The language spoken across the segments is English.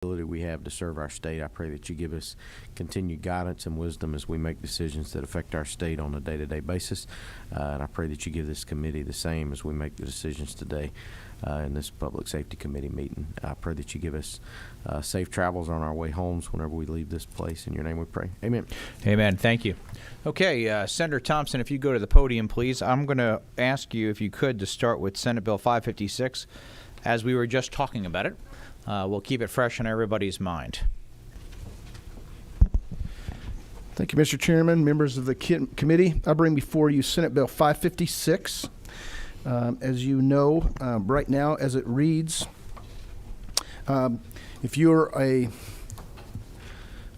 ability we have to serve our state. I pray that you give us continued guidance and wisdom as we make decisions that affect our state on a day-to-day basis. And I pray that you give this committee the same as we make the decisions today in this Public Safety Committee meeting. I pray that you give us safe travels on our way homes whenever we leave this place. In your name we pray. Amen. Amen. Thank you. Okay, Senator Thompson, if you go to the podium, please. I'm going to ask you, if you could, to start with Senate Bill 556, as we were just talking about it. We'll keep it fresh in everybody's mind. Thank you, Mr. Chairman, members of the committee. I bring before you Senate Bill 556. As you know, right now, as it reads, if you're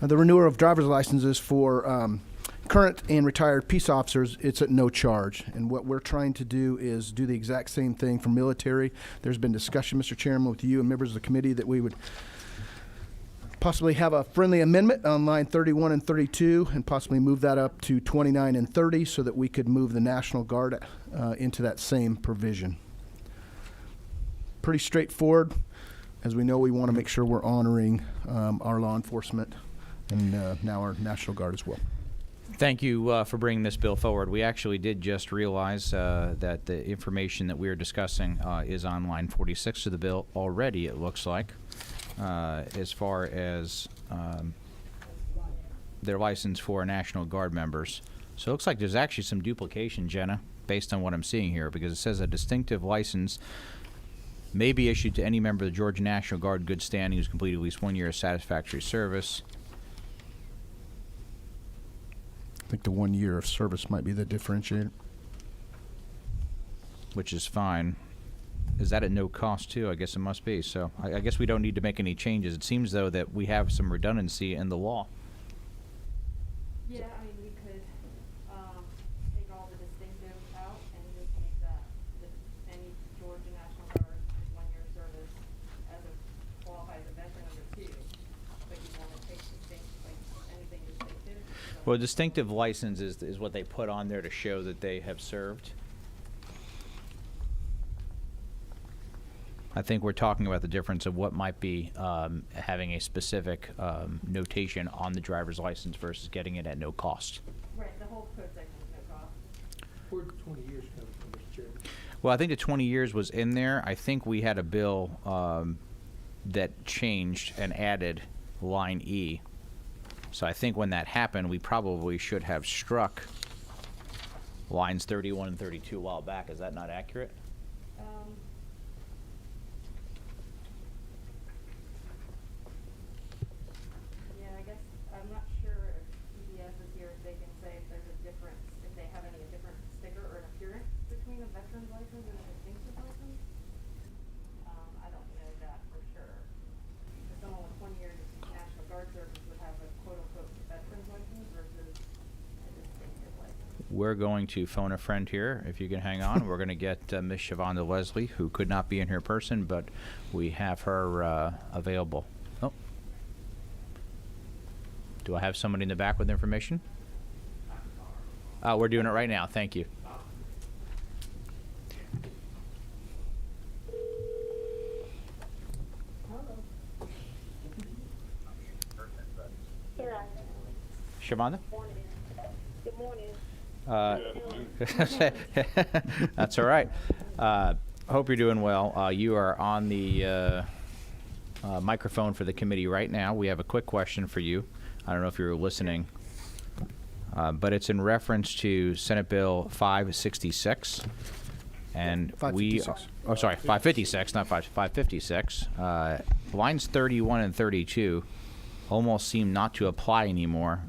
the renewer of driver's licenses for current and retired peace officers, it's at no charge. And what we're trying to do is do the exact same thing for military. There's been discussion, Mr. Chairman, with you and members of the committee that we would possibly have a friendly amendment on line 31 and 32 and possibly move that up to 29 and 30 so that we could move the National Guard into that same provision. Pretty straightforward. As we know, we want to make sure we're honoring our law enforcement and now our National Guard as well. Thank you for bringing this bill forward. We actually did just realize that the information that we are discussing is on line 46 of the bill already, it looks like, as far as their license for National Guard members. So it looks like there's actually some duplication, Jenna, based on what I'm seeing here, because it says a distinctive license may be issued to any member of the Georgia National Guard good standing who's completed at least 1 year of satisfactory service. I think the 1 year of service might be the differentiator. Which is fine. Is that at no cost, too? I guess it must be. So I guess we don't need to make any changes. It seems, though, that we have some redundancy in the law. Yeah, I mean, we could take all the distinctive out and just make that any Georgia National Guard 1 year service as a qualified as a veteran under 2. But you want to take anything distinctive? Well, distinctive license is what they put on there to show that they have served. I think we're talking about the difference of what might be having a specific notation on the driver's license versus getting it at no cost. Right, the whole code section is no cost. Where'd the 20 years come from, Mr. Chairman? Well, I think the 20 years was in there. I think we had a bill that changed and added line E. So I think when that happened, we probably should have struck lines 31 and 32 a while back. Is that not accurate? Yeah, I guess I'm not sure if EDS is here, if they can say if there's a difference, if they have any different sticker or an appearance between a veteran's license and a distinctive license. I don't know that for sure. For someone with 1 year National Guard service would have a quote-unquote veteran's license versus a distinctive license. We're going to phone a friend here. If you can hang on, we're going to get Miss Shavonda Leslie, who could not be in here in person, but we have her available. Oh. Do I have somebody in the back with information? We're doing it right now. Thank you. Shavonda? Good morning. That's all right. Hope you're doing well. You are on the microphone for the committee right now. We have a quick question for you. I don't know if you're listening, but it's in reference to Senate Bill 566. And 556. oh, sorry, 556, not 556. Lines 31 and 32 almost seem not to apply anymore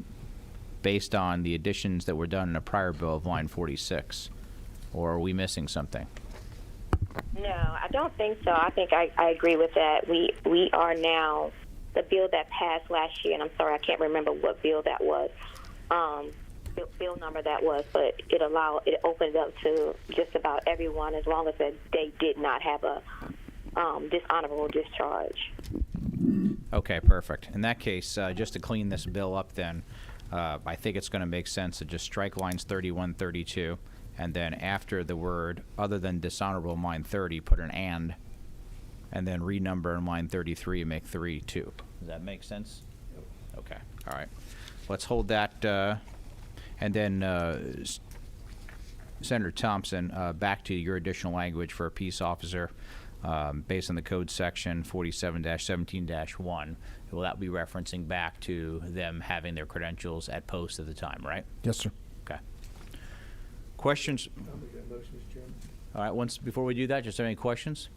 based on the additions that were done in a prior bill of line 46. Or are we missing something? No, I don't think so. I think I agree with that. We are now, the bill that passed last year, and I'm sorry, I can't remember what bill that was, bill number that was, but it opened up to just about everyone as long as they did not have a dishonorable discharge. Okay, perfect. In that case, just to clean this bill up then, I think it's going to make sense to just strike lines 31, 32, and then after the word other than dishonorable line 30, put an and then renumber in line 33 and make 3, 2. Does that make sense? Okay, all right. Let's hold that, and then Senator Thompson, back to your additional language for a peace officer based on the code section 47-17-1. Will that be referencing back to them having their credentials at post at the time, right? Yes, sir. Okay. Questions? I'll make that motion, Mr. Chairman. All right, before we do that, just any questions?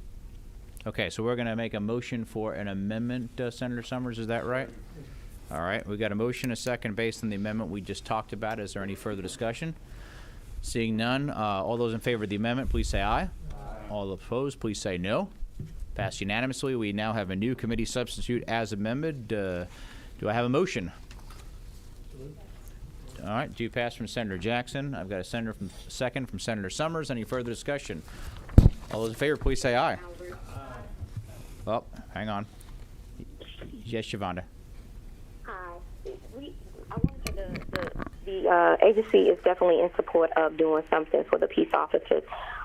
Okay, so we're going to make a motion for an amendment, Senator Summers, is that right? All right, we got a motion, a second, based on the amendment we just talked about. Is there any further discussion? Seeing none, all those in favor of the amendment, please say aye. Aye. All opposed, please say no. Passed unanimously. We now have a new committee substitute as amended. Do I have a motion? All right, due pass from Senator Jackson. I've got a second from Senator Summers. Any further discussion? All those in favor, please say aye. Oh, hang on. Yes, Shavonda. I wanted the agency is definitely in support of doing something for the peace officers,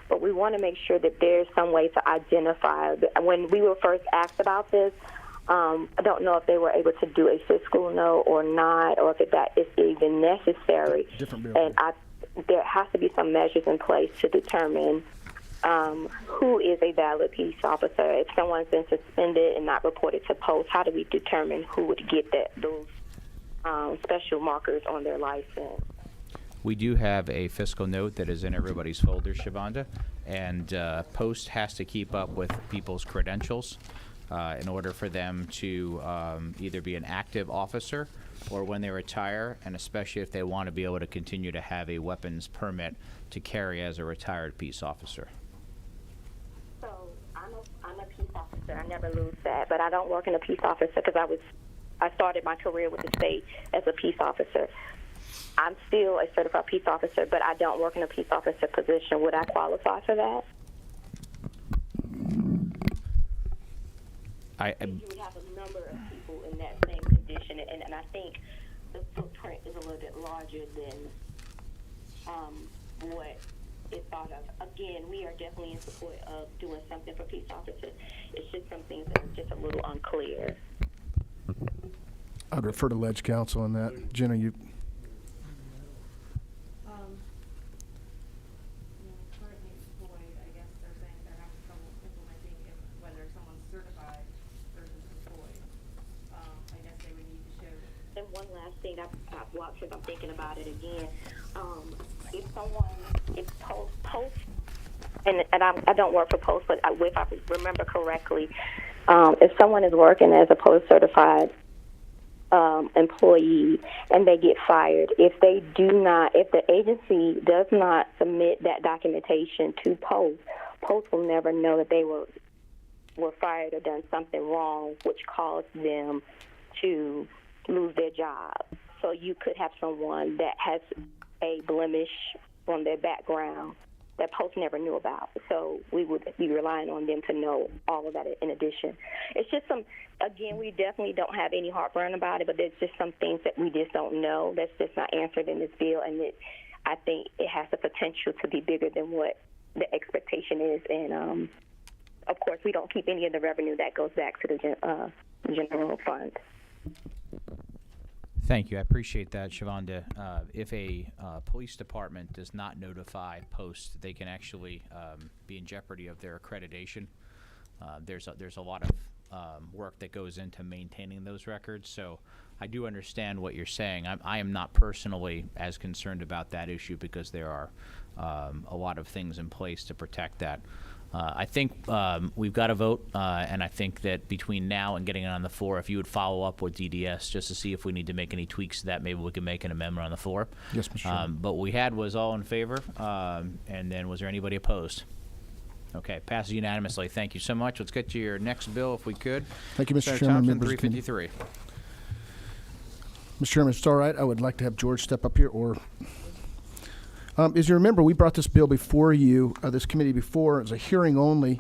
but we want to make sure that there's some way to identify. When we were first asked about this, I don't know if they were able to do a fiscal note or not, or if that is even necessary. And there has to be some measures in place to determine who is a valid peace officer. If someone's been suspended and not reported to post, how do we determine who would get those special markers on their license? We do have a fiscal note that is in everybody's folder, Shavonda, and Post has to keep up with people's credentials in order for them to either be an active officer or when they retire, and especially if they want to be able to continue to have a weapons permit to carry as a retired peace officer. So I'm a peace officer. I never lose that, but I don't work in a peace officer because I started my career with the state as a peace officer. I'm still a certified peace officer, but I don't work in a peace officer position. Would I qualify for that? You would have a number of people in that same condition, and I think the footprint is a little bit larger than what is thought of. Again, we are definitely in support of doing something for peace officers. It's just some things that are just a little unclear. I'd refer to Ledge Counsel on that. Jenna, you. Currently employed, I guess they're saying they're having trouble implementing whether someone's certified versus employed. I guess they would need to show. And one last thing, I've watched as I'm thinking about it again. If Post, and I don't work for Post, but if I remember correctly, if someone is working as a Post certified employee and they get fired, if the agency does not submit that documentation to Post will never know that they were fired or done something wrong, which caused them to lose their job. So you could have someone that has a blemish on their background that Post never knew about. So we would be relying on them to know all of that in addition. It's just again, we definitely don't have any heartburn about it, but there's just some things that we just don't know that's just not answered in this bill, and I think it has the potential to be bigger than what the expectation is. And, of course, we don't keep any of the revenue that goes back to the general fund. Thank you. I appreciate that, Shavonda. If a police department does not notify Post, they can actually be in jeopardy of their accreditation. There's a lot of work that goes into maintaining those records, so I do understand what you're saying. I am not personally as concerned about that issue because there are a lot of things in place to protect that. I think we've got to vote, and I think that between now and getting it on the floor, if you would follow up with DDS just to see if we need to make any tweaks to that, maybe we can make an amendment on the floor. Yes, Mr. Chairman. But what we had was all in favor, and then was there anybody opposed? Okay, passes unanimously. Thank you so much. Let's get to your next bill if we could. Thank you, Mr. Senator Chairman. Thompson, Members of the committee. 353. Mr. Chairman, if it's all right, I would like to have George step up here. Or, as you remember, we brought this bill before you, this committee before. It was a hearing only,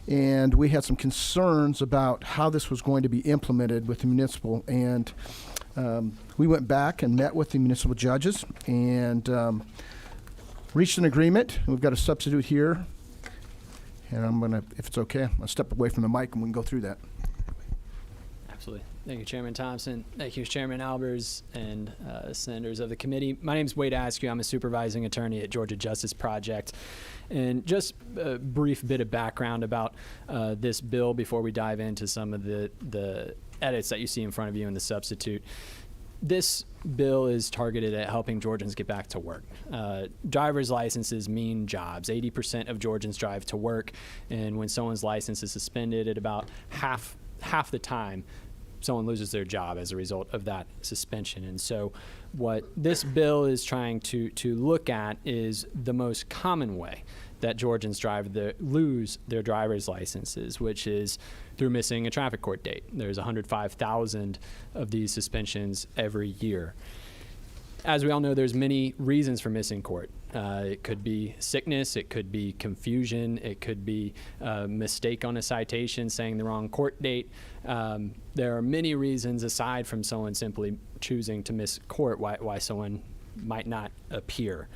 and we had some concerns about how this was going to be implemented with the municipal. And we went back and met with the municipal judges and reached an agreement. We've got a substitute here. and I'm going to, if it's okay, I'll step away from the mic and we can go through that. Absolutely. Thank you, Chairman Thompson. Thank you, Chairman Albers and senators of the committee. My name is Wade Askew. I'm a supervising attorney at Georgia Justice Project. And just a brief bit of background about this bill before we dive into some of the edits that you see in front of you in the substitute. This bill is targeted at helping Georgians get back to work. Driver's licenses mean jobs. 80% of Georgians drive to work, and when someone's license is suspended, at about half the time, someone loses their job as a result of that suspension. And so what this bill is trying to look at is the most common way that Georgians lose their driver's licenses, which is through missing a traffic court date. There's 105,000 of these suspensions every year. As we all know, there's many reasons for missing court. It could be sickness, it could be confusion, it could be a mistake on a citation, saying the wrong court date. There are many reasons aside from someone simply choosing to miss court why someone might not appear.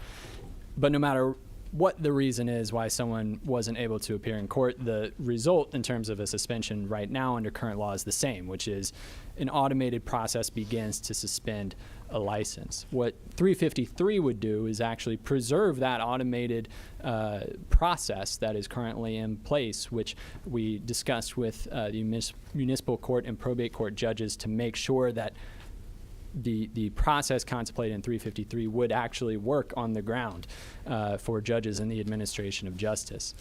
But no matter what the reason is why someone wasn't able to appear in court, the result in terms of a suspension right now under current law is the same, which is an automated process begins to suspend a license. What 353 would do is actually preserve that automated process that is currently in place, which we discussed with the municipal court and probate court judges to make sure that the process contemplated in 353 would actually work on the ground for judges in the administration of justice.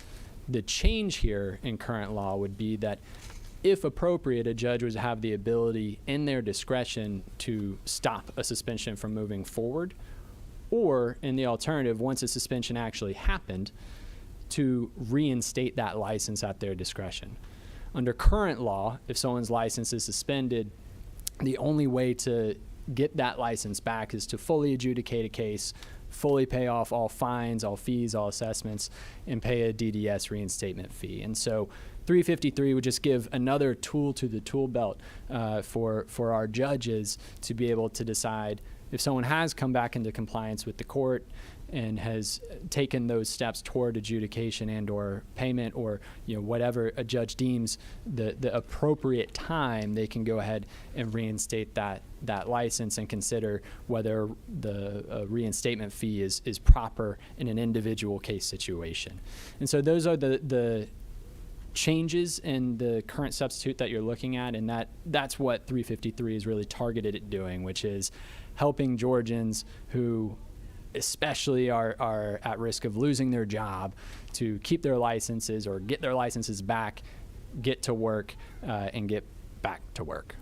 The change here in current law would be that if appropriate, a judge would have the ability in their discretion to stop a suspension from moving forward, or in the alternative, once a suspension actually happened, to reinstate that license at their discretion. Under current law, if someone's license is suspended, the only way to get that license back is to fully adjudicate a case, fully pay off all fines, all fees, all assessments, and pay a DDS reinstatement fee. And so 353 would just give another tool to the tool belt for our judges to be able to decide if someone has come back into compliance with the court and has taken those steps toward adjudication and or payment, or whatever a judge deems the appropriate time, they can go ahead and reinstate that license and consider whether the reinstatement fee is proper in an individual case situation. And so those are the changes in the current substitute that you're looking at, and that's what 353 is really targeted at doing, which is helping Georgians who especially are at risk of losing their job to keep their licenses or get their licenses back, get to work, and get back to work.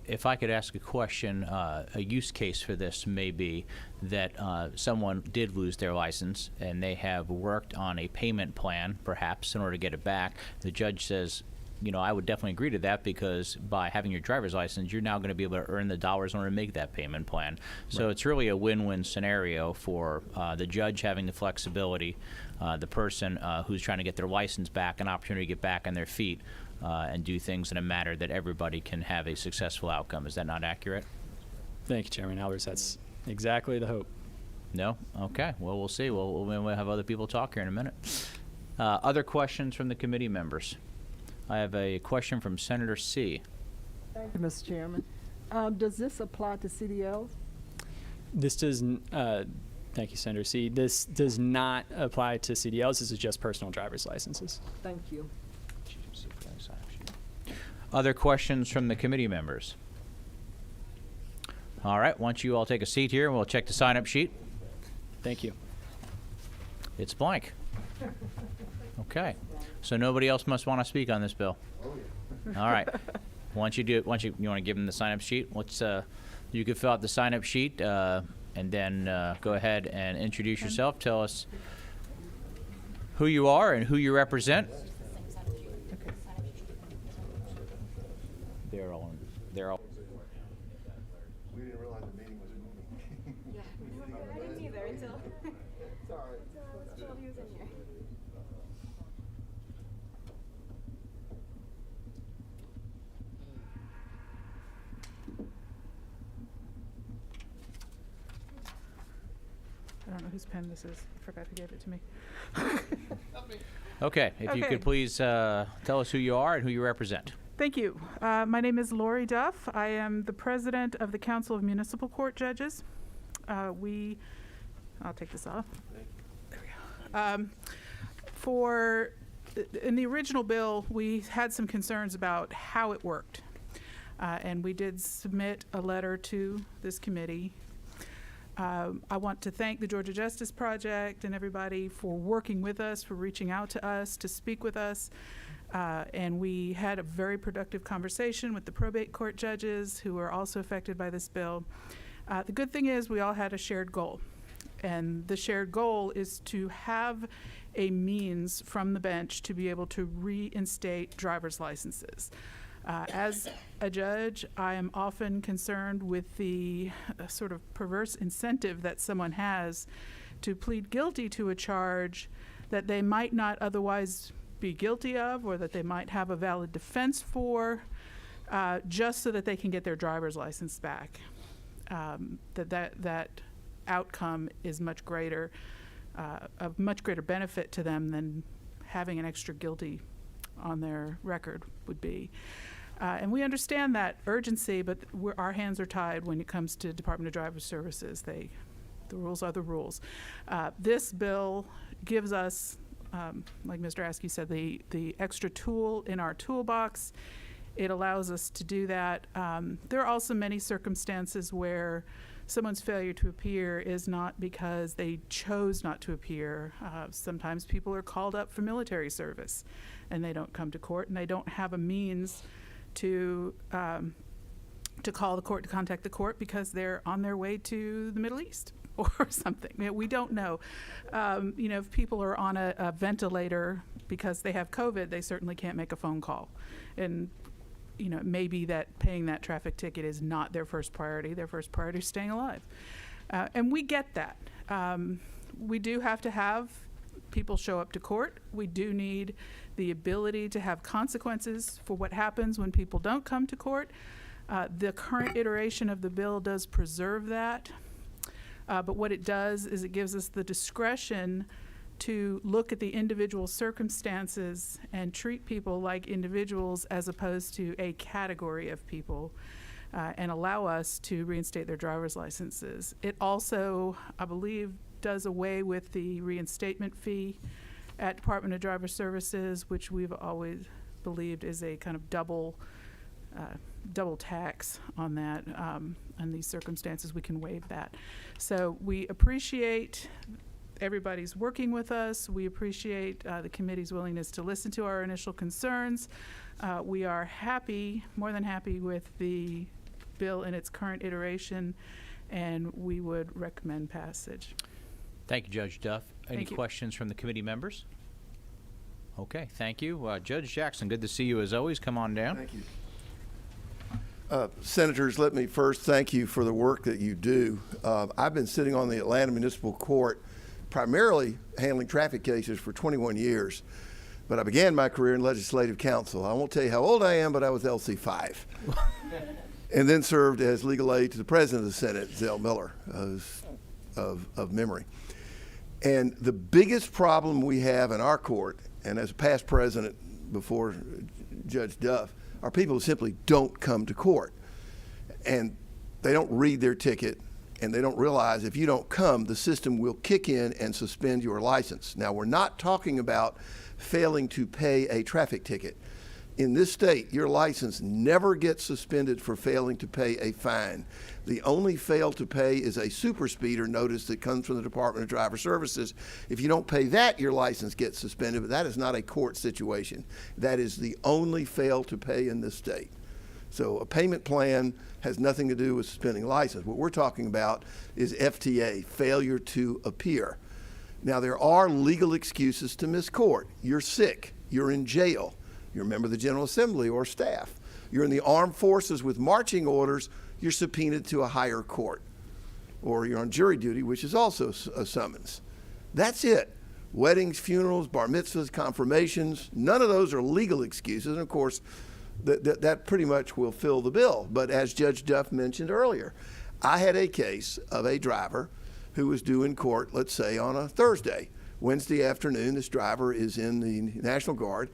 If I could ask a question, a use case for this may be that someone did lose their license and they have worked on a payment plan, perhaps, in order to get it back. The judge says, I would definitely agree to that, because by having your driver's license, you're now going to be able to earn the dollars in order to make that payment plan. So It's really a win-win scenario for the judge having the flexibility, the person who's trying to get their license back, an opportunity to get back on their feet and do things in a manner that everybody can have a successful outcome. Is that not accurate? Thank you, Chairman Albers. That's exactly the hope. No? Okay. Well, we'll see. We'll have other people talk here in a minute. Other questions from the committee members? I have a question from Senator C. Thank you, Mr. Chairman. Does this apply to CDLs? This does. Thank you, Senator C. This does not apply to CDLs. This is just personal driver's licenses. Thank you. Other questions from the committee members? All right. Why don't you all take a seat here, and we'll check the sign-up sheet. Thank you. It's blank. Okay. So nobody else must want to speak on this bill. All right. Once you want to give them the sign-up sheet. You can fill out the sign-up sheet and then go ahead and introduce yourself. Tell us who you are and who you represent. They're all. We didn't realize the meeting was moving. Yeah, I didn't either until he was in here. don't know whose pen this is. I forgot who gave it to me. Okay, if you Okay. could please tell us who you are and who you represent. Thank you. My name is Lori Duff. I am the president of the Council of Municipal Court Judges. I'll take this off. There we go. In the original bill, we had some concerns about how it worked. And we did submit a letter to this committee. I want to thank the Georgia Justice Project and everybody for working with us, for reaching out to us, to speak with us. And we had a very productive conversation with the probate court judges who are also affected by this bill. The good thing is we all had a shared goal. And the shared goal is to have a means from the bench to be able to reinstate driver's licenses. As a judge, I am often concerned with the sort of perverse incentive that someone has to plead guilty to a charge that they might not otherwise be guilty of, or that they might have a valid defense for, just so that they can get their driver's license back. That outcome is much greater, of much greater benefit to them than having an extra guilty on their record would be. And we understand that urgency, but our hands are tied when it comes to Department of Driver Services. The rules are the rules. This bill gives us, like Mr. Askey said, the extra tool in our toolbox. It allows us to do that. There are also many circumstances where someone's failure to appear is not because they chose not to appear. Sometimes people are called up for military service and they don't come to court, and they don't have a means to call the court, to contact the court, because they're on their way to the Middle East or something. We don't know. If people are on a ventilator because they have COVID, they certainly can't make a phone call. And it may be that paying that traffic ticket is not their first priority. Their first priority is staying alive. And we get that. We do have to have people show up to court. We do need the ability to have consequences for what happens when people don't come to court. The current iteration of the bill does preserve that. But what it does is it gives us the discretion to look at the individual circumstances and treat people like individuals as opposed to a category of people, and allow us to reinstate their driver's licenses. It also, I believe, does away with the reinstatement fee at Department of Driver Services, which we've always believed is a kind of double tax on that. In these circumstances, we can waive that. So we appreciate everybody's working with us. We appreciate the committee's willingness to listen to our initial concerns. We are happy, more than happy, with the bill in its current iteration, and we would recommend passage. Thank you, Judge Duff. Any Thank you. questions from the committee members? Okay, thank you. Judge Jackson, good to see you as always. Come on down. Thank you. Senators, let me first thank you for the work that you do. I've been sitting on the Atlanta Municipal Court primarily handling traffic cases for 21 years, but I began my career in legislative counsel. I won't tell you how old I am, but I was LC 5. And then served as legal aid to the President of the Senate, Zell Miller, of memory. And the biggest problem we have in our court, and as a past president before Judge Duff, are people who simply don't come to court. And they don't read their ticket, and they don't realize if you don't come, the system will kick in and suspend your license. Now, we're not talking about failing to pay a traffic ticket. In this state, your license never gets suspended for failing to pay a fine. The only fail to pay is a super speeder notice that comes from the Department of Driver Services. If you don't pay that, your license gets suspended, but that is not a court situation. That is the only fail to pay in this state. So a payment plan has nothing to do with suspending license. What we're talking about is FTA, failure to appear. Now, there are legal excuses to miss court. You're sick, you're in jail, you're a member of the General Assembly or staff, you're in the armed forces with marching orders, you're subpoenaed to a higher court, or you're on jury duty, which is also a summons. That's it. Weddings, funerals, bar mitzvahs, confirmations, none of those are legal excuses. And of course, that pretty much will fill the bill. But as Judge Duff mentioned earlier, I had a case of a driver who was due in court, let's say, on a Thursday. Wednesday afternoon, this driver is in the National Guard,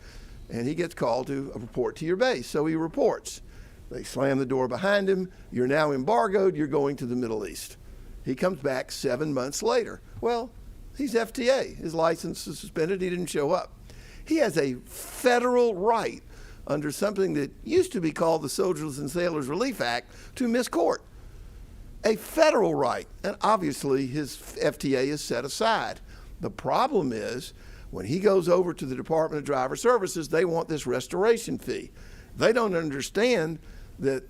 and he gets called to report to your base. So he reports. They slam the door behind him. You're now embargoed. You're going to the Middle East. He comes back 7 months later. Well, he's FTA. His license is suspended. He didn't show up. He has a federal right under something that used to be called the Soldiers and Sailors Relief Act to miss court. A federal right. And obviously his FTA is set aside. The problem is when he goes over to the Department of Driver Services, they want this restoration fee. They don't understand that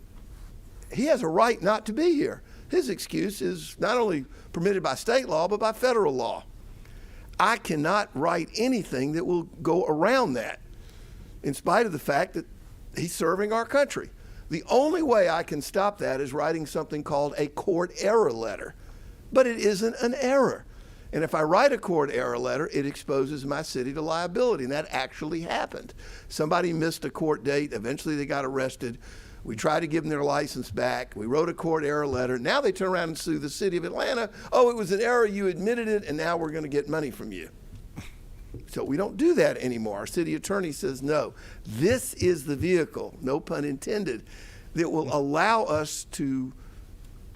he has a right not to be here. His excuse is not only permitted by state law, but by federal law. I cannot write anything that will go around that, in spite of the fact that he's serving our country. The only way I can stop that is writing something called a court error letter. But it isn't an error. And if I write a court error letter, it exposes my city to liability. And that actually happened. Somebody missed a court date. Eventually they got arrested. We tried to give them their license back. We wrote a court error letter. Now they turn around and sue the city of Atlanta. Oh, it was an error. You admitted it, and now we're going to get money from you. So we don't do that anymore. Our city attorney says, no, this is the vehicle, no pun intended, that will allow us to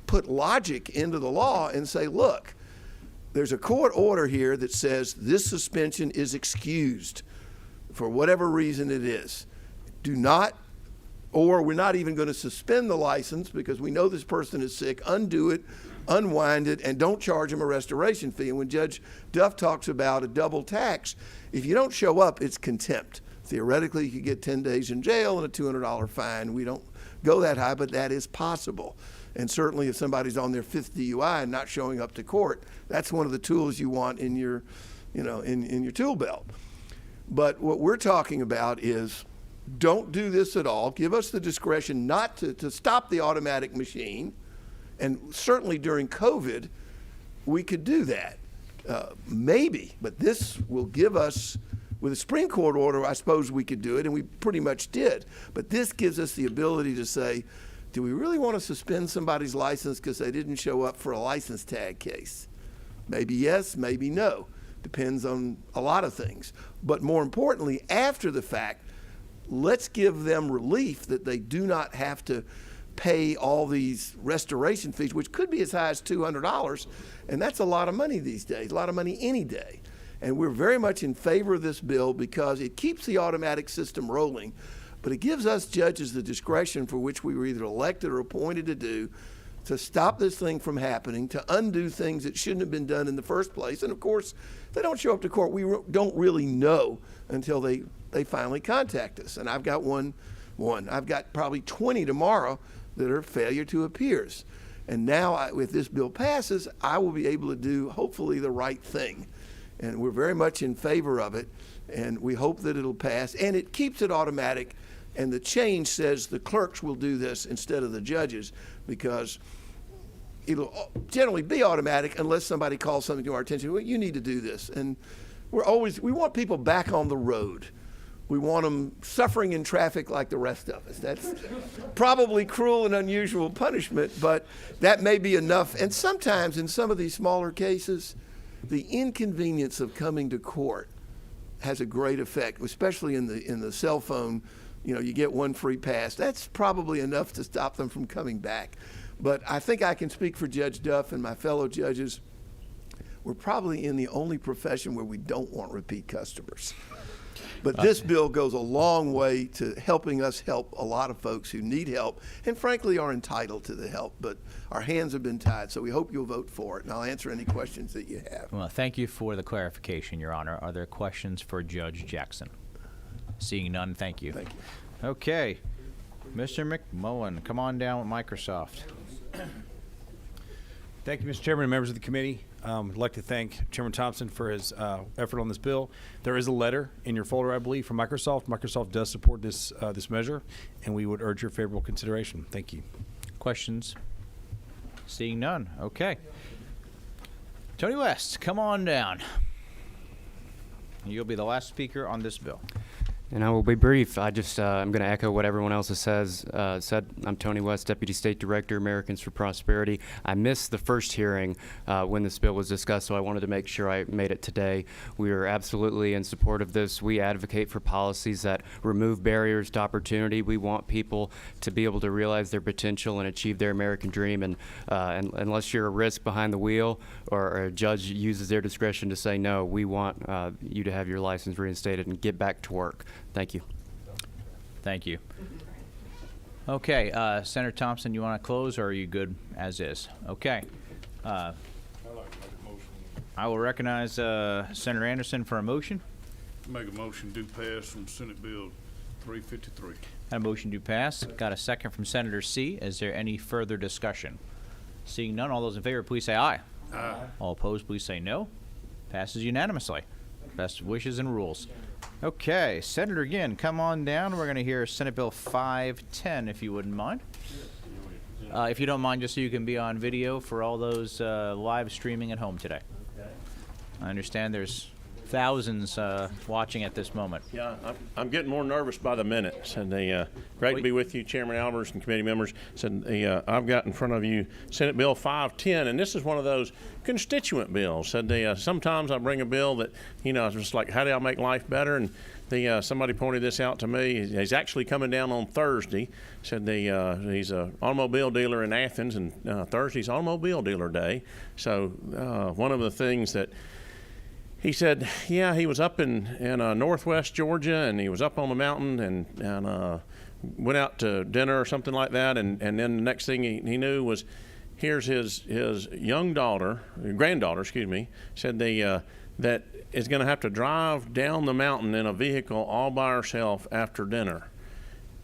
put logic into the law and say, look, there's a court order here that says this suspension is excused for whatever reason it is. Do not, or we're not even going to suspend the license because we know this person is sick, undo it, unwind it, and don't charge him a restoration fee. And when Judge Duff talks about a double tax, if you don't show up, it's contempt. Theoretically, you could get 10 days in jail and a $200 fine. We don't go that high, but that is possible. And certainly if somebody's on their 5th DUI and not showing up to court, that's one of the tools you want in your, in your tool belt. But what we're talking about is don't do this at all. Give us the discretion not to stop the automatic machine. And certainly during COVID, we could do that. Maybe, but this will give us, with a Supreme Court order, I suppose we could do it, and we pretty much did. But this gives us the ability to say, do we really want to suspend somebody's license because they didn't show up for a license tag case? Maybe yes, maybe no. Depends on a lot of things. But more importantly, after the fact, let's give them relief that they do not have to pay all these restoration fees, which could be as high as $200, and that's a lot of money these days, a lot of money any day. And we're very much in favor of this bill because it keeps the automatic system rolling, but it gives us judges the discretion for which we were either elected or appointed to do to stop this thing from happening, to undo things that shouldn't have been done in the first place. And of course, if they don't show up to court, we don't really know until they finally contact us. And I've got one. I've got probably 20 tomorrow that are failure to appears. And now, if this bill passes, I will be able to do, hopefully, the right thing. And we're very much in favor of it, and we hope that it'll pass. And it keeps it automatic, and the change says the clerks will do this instead of the judges, because it'll generally be automatic unless somebody calls something to our attention. Well, you need to do this. And we want people back on the road. We want them suffering in traffic like the rest of us. That's probably cruel and unusual punishment, but that may be enough. And sometimes in some of these smaller cases, the inconvenience of coming to court has a great effect, especially in the cell phone. You get one free pass. That's probably enough to stop them from coming back. But I think I can speak for Judge Duff and my fellow judges. We're probably in the only profession where we don't want repeat customers. But this bill goes a long way to helping us help a lot of folks who need help and frankly are entitled to the help. But our hands have been tied, so we hope you'll vote for it, and I'll answer any questions that you have. Well, thank you for the clarification, Your Honor. Are there questions for Judge Jackson? Seeing none, thank you. Thank you. Okay. Mr. McMullen, come on down with Microsoft. Thank you, Mr. Chairman and members of the committee. I'd like to thank Chairman Thompson for his effort on this bill. There is a letter in your folder, I believe, from Microsoft. Microsoft does support this measure, and we would urge your favorable consideration. Thank you. Questions? Seeing none. Okay. Tony West, come on down. You'll be the last speaker on this bill. And I will be brief. I'm going to echo what everyone else has said. I'm Tony West, Deputy State Director, Americans for Prosperity. I missed the first hearing when this bill was discussed, so I wanted to make sure I made it today. We are absolutely in support of this. We advocate for policies that remove barriers to opportunity. We want people to be able to realize their potential and achieve their American dream. And unless you're a risk behind the wheel or a judge uses their discretion to say no, we want you to have your license reinstated and get back to work. Thank you. Thank you. Okay, Senator Thompson, you want to close, or are you good as is? Okay. I will recognize Senator Anderson for a motion. Make a motion do pass from Senate Bill 353. Got a motion to pass. Got a second from Senator C. Is there any further discussion? Seeing none, all those in favor, please say aye. Aye. All opposed, please say no. Passes unanimously. Best wishes and rules. Okay, Senator, again, come on down. We're going to hear Senate Bill 510, if you wouldn't mind. If you don't mind, just so you can be on video for all those live streaming at home today. I understand there's thousands watching at this moment. Yeah, I'm getting more nervous by the minute. Said great to be with you, Chairman Albers and committee members. Said I've got in front of you Senate Bill 510, and this is one of those constituent bills. Said sometimes I bring a bill that it's just like, how do I make life better? And somebody pointed this out to me. He's actually coming down on Thursday. Said he's an automobile dealer in Athens, and Thursday's Automobile Dealer Day. So one of the things that he said, yeah, he was up in northwest Georgia, and he was up on the mountain and went out to dinner or something like that, and then the next thing he knew was, here's his granddaughter, said that is going to have to drive down the mountain in a vehicle all by herself after dinner.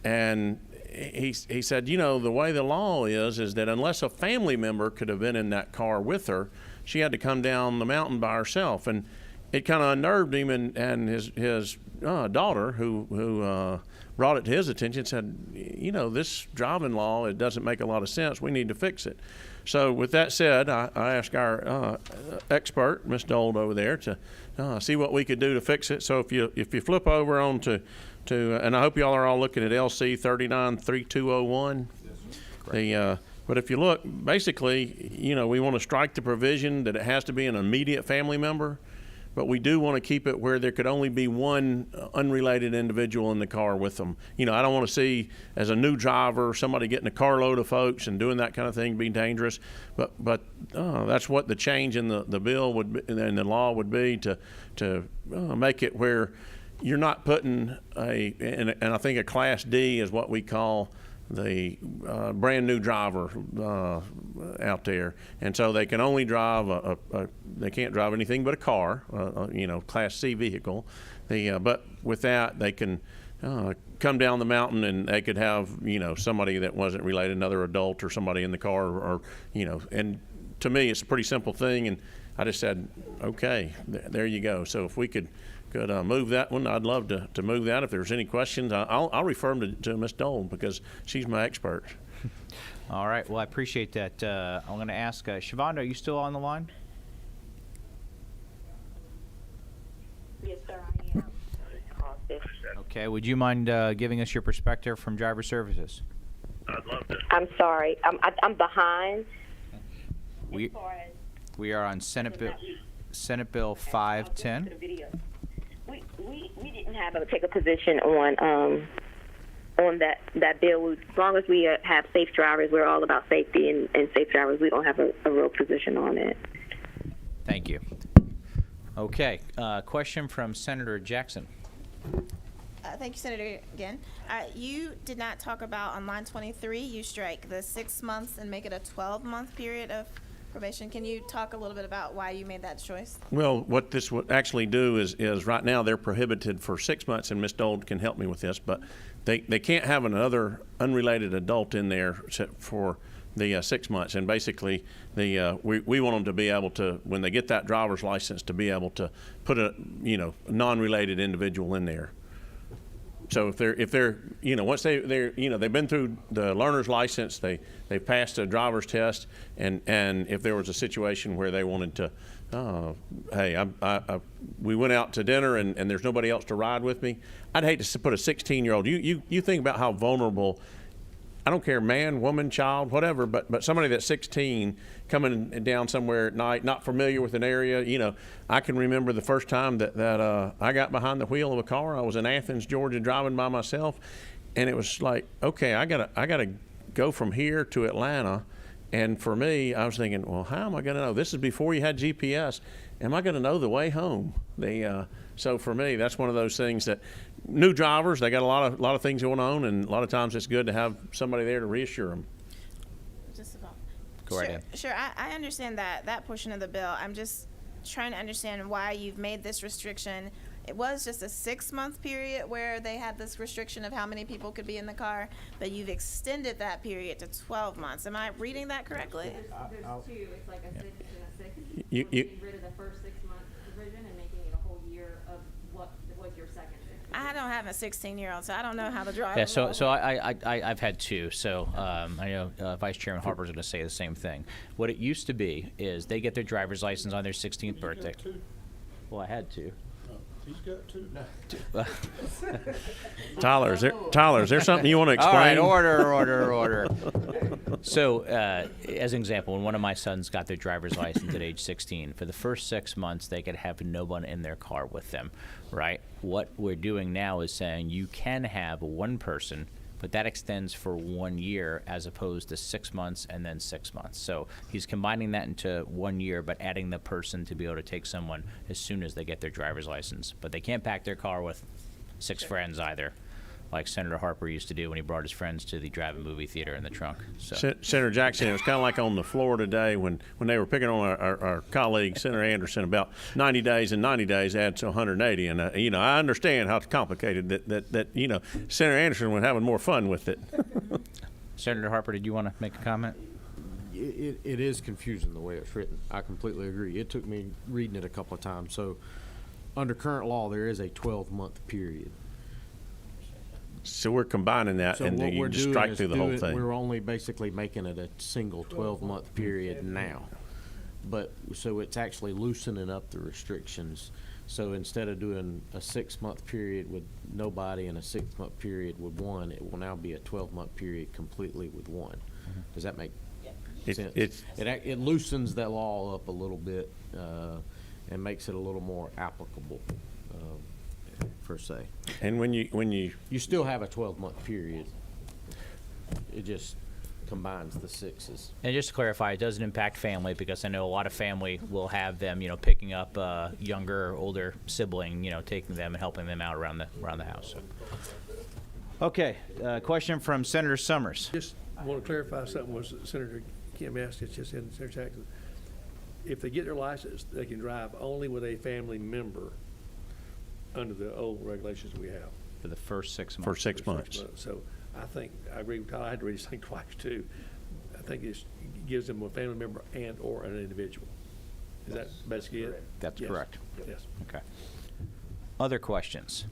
And he said, the way the law is that unless a family member could have been in that car with her, she had to come down the mountain by herself. And it kind of unnerved him, and his daughter, who brought it to his attention, said, this driving law, it doesn't make a lot of sense. We need to fix it. So with that said, I asked our expert, Ms. Dole over there, to see what we could do to fix it. So if you flip over on to and I hope y'all are all looking at LC 393201. But if you look, basically, we want to strike the provision that it has to be an immediate family member. But we do want to keep it where there could only be one unrelated individual in the car with them. I don't want to see, as a new driver, somebody getting a carload of folks and doing that kind of thing be dangerous. But that's what the change in the bill would be, and the law would be, to make it where you're not putting and I think a Class D is what we call the brand new driver out there, and so they can only drive they can't drive anything but a car, Class C vehicle. But with that, they can come down the mountain, and they could have somebody that wasn't related, another adult or somebody in the car, or and to me it's a pretty simple thing, and I just said, okay, there you go. So if we could move that one, I'd love to move that. If there's any questions, I'll refer them to Ms. Dole, because she's my expert. All right. Well, I appreciate that. I'm going to ask Siobhan, are you still on the line? Yes, sir, I am. Okay. Would you mind giving us your perspective from Driver Services? I'd love to. I'm sorry. I'm behind. We are on Senate Bill 510. We didn't take a position on that bill. As long as we have safe drivers, we're all about safety and safe drivers. We don't have a real position on it. Thank you. Okay. Question from Senator Jackson. Thank you, Senator, again. You did not talk about, on line 23, you strike the 6 months and make it a 12-month period of probation. Can you talk a little bit about why you made that choice? Well, what this would actually do is right now they're prohibited for 6 months, and Ms. Dole can help me with this, but they can't have another unrelated adult in there for the 6 months. And basically, we want them to be able to, when they get that driver's license, to be able to put a non-related individual in there. So if they're once they're they've been through the learner's license, they've passed a driver's test, and if there was a situation where they wanted to, hey, we went out to dinner and there's nobody else to ride with me, I'd hate to put a 16-year-old. You think about how vulnerable. I don't care, man, woman, child, whatever, but somebody that's 16 coming down somewhere at night, not familiar with an area, I can remember the first time that I got behind the wheel of a car. I was in Athens, Georgia, driving by myself, and it was like, okay, I gotta go from here to Atlanta, and for me, I was thinking, well, how am I gonna know? This is before you had GPS. Am I gonna know the way home? So for me, that's one of those things that new drivers, they got a lot of things going on, and a lot of times it's good to have somebody there to reassure them. Just about. Go right in. Sure, I understand that portion of the bill. I'm just trying to understand why you've made this restriction. It was just a 6-month period where they had this restriction of how many people could be in the car, but you've extended that period to 12 months. Am I reading that correctly? There's two. It's like a 6 and a 6. You- We're getting rid of the first 6-month provision and making it a whole year of what was your second 6 months. I don't have a 16-year-old, so I don't know how to drive. Yeah, so I've had two. So I know Vice Chairman Harper's going to say the same thing. What it used to be is they get their driver's license on their 16th birthday. Well, I had two. He's got two. Tyler, is there something you want to explain? All right, order. So, as an example, when one of my sons got their driver's license at age 16, for the first 6 months, they could have no one in their car with them, right? What we're doing now is saying you can have one person, but that extends for 1 year as opposed to 6 months and then 6 months. So he's combining that into 1 year, but adding the person to be able to take someone as soon as they get their driver's license. But they can't pack their car with 6 friends either, like Senator Harper used to do when he brought his friends to the drive-in movie theater in the trunk. So. Senator Jackson, it was kind of like on the floor today when they were picking on our colleague, Senator Anderson, about 90 days and 90 days adds to 180. And, I understand how complicated that Senator Anderson was having more fun with it. Senator Harper, did you want to make a comment? It is confusing the way it's written. I completely agree. It took me reading it a couple of times. So under current law, there is a 12-month period. So we're combining that, So and what you we're just doing strike is through the whole doing- thing. We're only basically making it a single 12-month period now. But, so it's actually loosening up the restrictions. So instead of doing a 6-month period with nobody and a 6-month period with one, it will now be a 12-month period completely with one. Does that make sense? It loosens that law up a little bit and makes it a little more applicable. Per se. And when you still have a 12-month period, it just combines the 6s. And just to clarify, it doesn't impact family because I know a lot of family will have them, picking up a younger or older sibling, taking them and helping them out around the house. So. Okay, question from Senator Summers. Just want to clarify something was Senator Kim asked, it's just in Senator Jackson. If they get their license, they can drive only with a family member under the old regulations we have. For the first 6 months. For 6 months. So I think, I agree with Tyler, I had to read this thing twice too. I think it gives them a family member and or an individual. Is that basically it? That's Yes. correct. Yes. Okay. Other questions?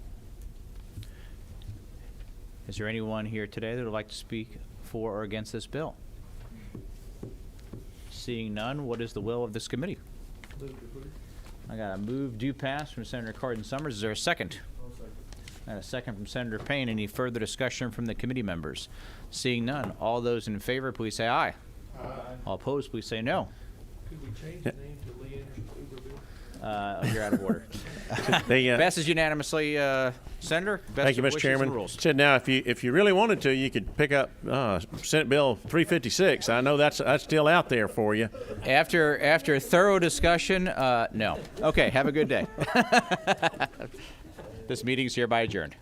Is there anyone here today that would like to speak for or against this bill? Seeing none, what is the will of this committee? I got a move due pass from Senator Cardin Summers. Is there a second? And a second from Senator Payne. Any further discussion from the committee members? Seeing none, all those in favor, please say aye. Aye. All opposed, please say no. Could we change the name to Lee Anderson Uber bill? You're out of order. Passes unanimously, Senator. Best Thank you, of Mr. wishes Chairman. and rules. Said now, if you really wanted to, you could pick up Senate Bill 356. I know that's still out there for you. After thorough discussion, no. Okay, have a good day. This meeting is hereby adjourned.